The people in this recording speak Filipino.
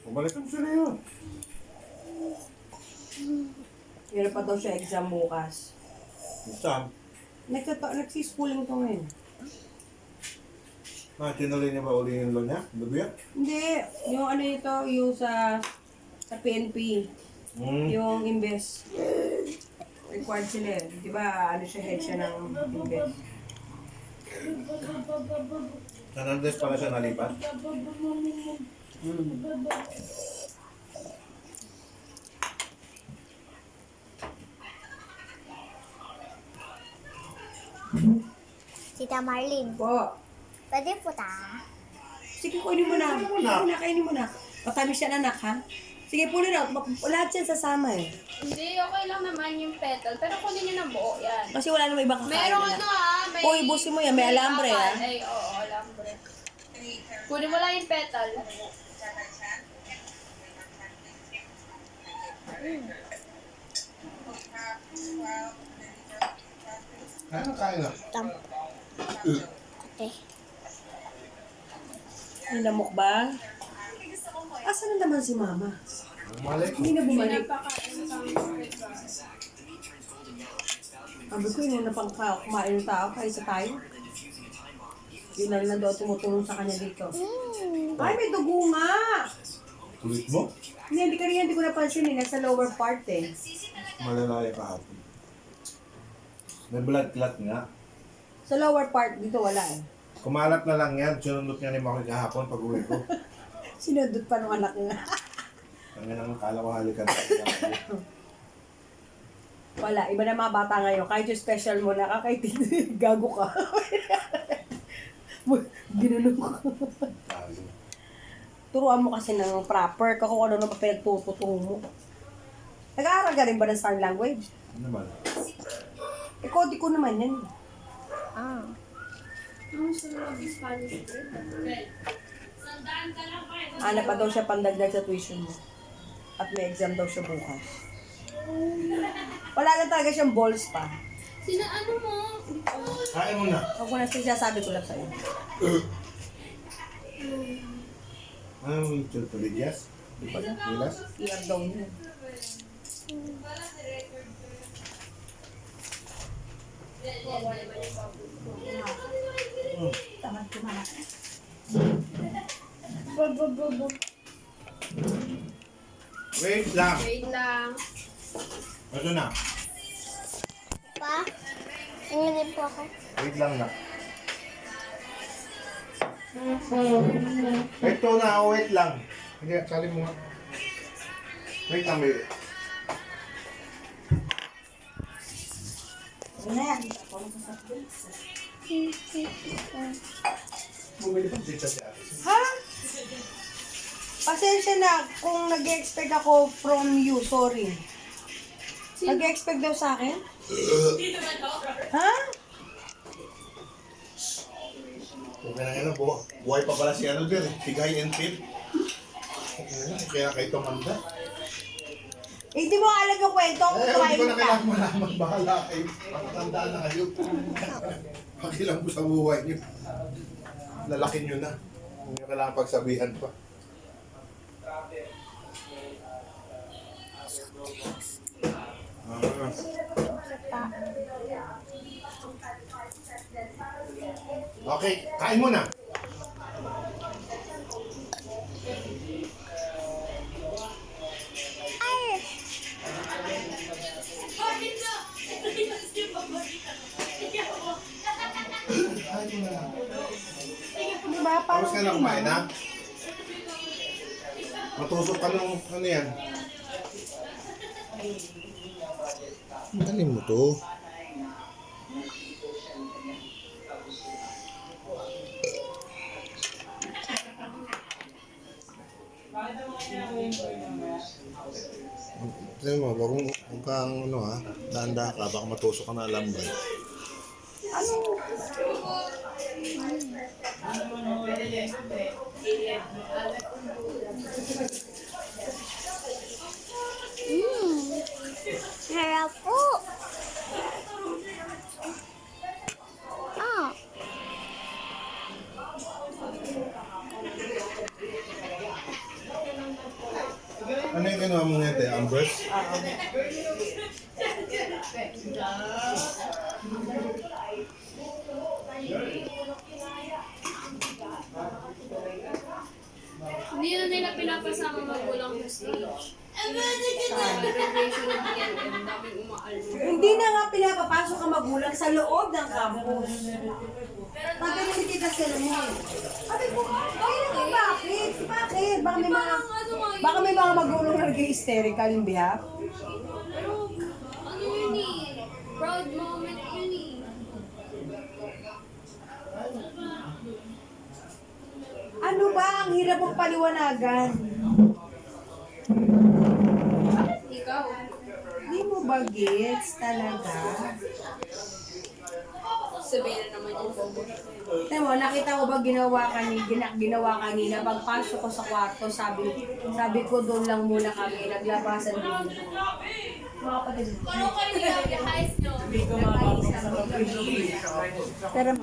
Bumalikan sila yun. Meron pa daw siya exam bukas. Saan? Nagsischooling to ngayon. Tinuloy niya ba uli yung loan niya? Gabi yan? Hindi, yung ano ito, yung sa PNP. Yung invest. Required sila eh. Di ba, ano siya, head siya ng invest. San Andres pala siya nalipat? Tita Marlene, Po. pwede po ta? Sige, kunin mo na. Kainin mo na. Matamis yan, anak, ha? Sige, pull it out. Lahat yan sasama eh. Hindi, okay lang naman yung petal. Pero kunin niyo ng buo, yan. Kasi wala namang ibang kakain Meron na. ano ah, may... Uy, busin mo yan. May alambre, ha? Ay, oo, alambre. Kunin mo lang yung petal. Kain na. Tam. Okay. Hinamok ba? Asan na naman si mama? Bumalik. Hindi na bumalik. Pinapakain ka. Sabi ko, yun na pang kumain ng tao, kaysa tayo. Yun lang na daw tumutulong sa kanya dito. Ay, may dugo nga! Kulit mo? Hindi ko napansin eh. Nasa lower part eh. Malalaya kahapon. May blood clot nga. Sa lower part, dito wala eh. Kumalat na lang yan. Sinundot niya ni Maki kahapon pag uwi ko. Sinudot pa ng anak niya. Ang nga naman kala ko halikan. Wala. Iba na mga bata ngayon. Kahit yung special mo na kahit gago ka. Ginulong ko. Turuan mo kasi ng proper. Kung ano na papel tututuro mo. Nag-aaral ka rin ba ng sign language? Ano ba? Kodi ko naman yan. Ah. Ano sa mag-Spanish trip? Hanap pa daw siya pandagdag sa tuition mo. At may exam daw siya bukas. Wala na talaga siyang balls pa. Ano mo? Kain mo na. Huwag mo na sinasabi ko lang sa'yo. Ano yung Chulpaligyas? Gilas? Ilag daw niya. Tamad kumain. Wait lang. Wait lang. Ito na. Pa? Tingin din po ako. Wait lang na. Ito na, wait lang. Hindi, sali mo nga. Wait lang, baby. Ano yan? Bumili pa dito si Ate. Ha? Pasensya na kung nag-expect ako from you. Sorry. Nag-expect daw sa akin? Ha? Kung kailangan na, buhay pa pala si ano din eh. Tigay and Pip. Kaya kayo tumanda. Eh, di mo alam yung kwento kung Hindi ko kumain na ka. kailangan malaman. Bahala kayo. Patandaan na kayo. Pakilang po sa buhay niyo. Lalaki niyo na. Hindi niyo kailangan pagsabihan pa. Okay, kain mo na. Ay! Di ba? Tapos ka na kumain ha? Matusok ka ng ano yan? Galing mo to. Tignan mo, huwag kang ano ha, dahan-dahan ka, baka matusok ka na alam ba. Harap po! Ah! Ano yung kinuha mo ngayon, te? Ambers? Hindi na nila pinapasama magulang sa stage. Graduation ng PNM, daming umaalmo. Hindi na nga pinapapasok ang magulang sa loob ng campus. Sabi na hindi kita sila mo. Sabi ko, ay, bakit? Bakit? Baka may mga magulang na nag-hysterical in behalf. Pero, ano yun eh? Proud moment yun eh. Ano ba? Ang hirap mong paliwanagan. Ikaw. Hindi mo ba gets talaga? Sabihin na naman yung bobo. Tignan mo, nakita mo ba ginawa kanina pagpasok ko sa kwarto, sabi ko doon lang muna kami, naglabasan din. Mga kapatid. Parang kayo yung highs nyo. Pero